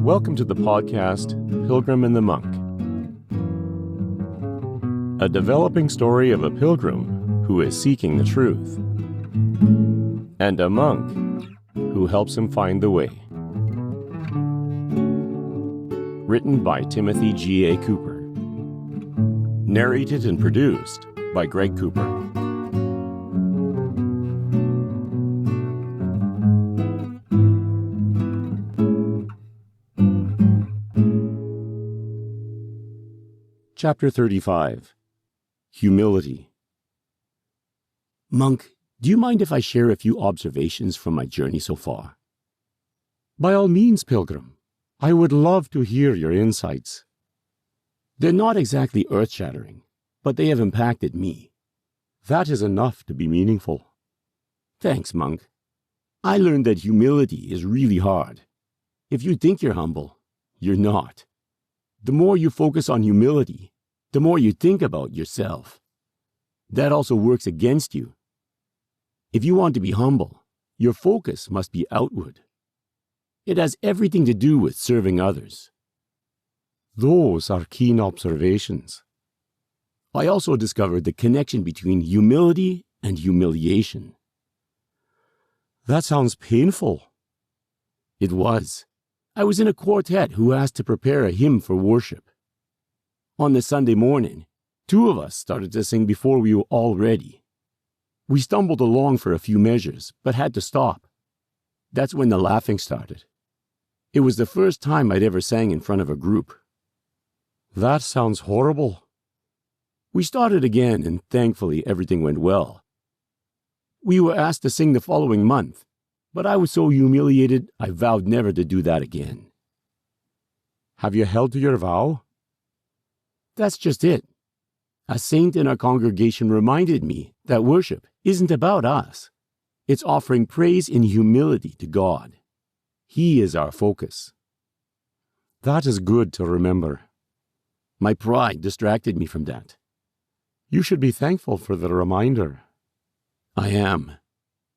Welcome to the podcast, Pilgrim and the Monk. A developing story of a pilgrim who is seeking the truth, and a monk who helps him find the way. Written by Timothy G.A. Cooper. Narrated and produced by Greg Cooper. Chapter 35. Humility. Monk, do you mind if I share a few observations from my journey so far? By all means, Pilgrim. I would love to hear your insights. They're not exactly earth-shattering, but they have impacted me. That is enough to be meaningful. Thanks, Monk. I learned that humility is really hard. If you think you're humble, you're not. The more you focus on humility, the more you think about yourself. That also works against you. If you want to be humble, your focus must be outward. It has everything to do with serving others. Those are keen observations. I also discovered the connection between humility and humiliation. That sounds painful. It was. I was in a quartet who asked to prepare a hymn for worship. On the Sunday morning, two of us started to sing before we were all ready. We stumbled along for a few measures, but had to stop. That's when the laughing started. It was the first time I'd ever sang in front of a group. That sounds horrible. We started again, and thankfully everything went well. We were asked to sing the following month, but I was so humiliated I vowed never to do that again. Have you held to your vow? That's just it. A saint in our congregation reminded me that worship isn't about us. It's offering praise in humility to God. He is our focus. That is good to remember. My pride distracted me from that. You should be thankful for the reminder. I am.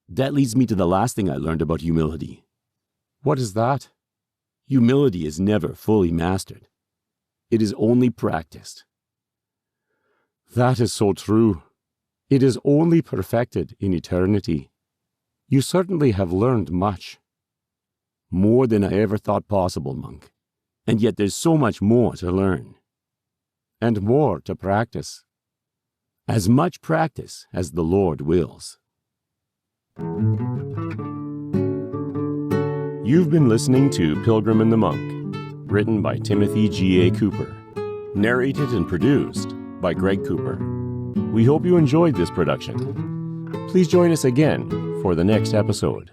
That leads me to the last thing I learned about humility. What is that? Humility is never fully mastered. It is only practiced. That is so true. It is only perfected in eternity. You certainly have learned much. More than I ever thought possible, Monk. And yet there's so much more to learn. And more to practice. As much practice as the Lord wills. You've been listening to Pilgrim and the Monk, written by Timothy G.A. Cooper, narrated and produced by Greg Cooper. We hope you enjoyed this production. Please join us again for the next episode.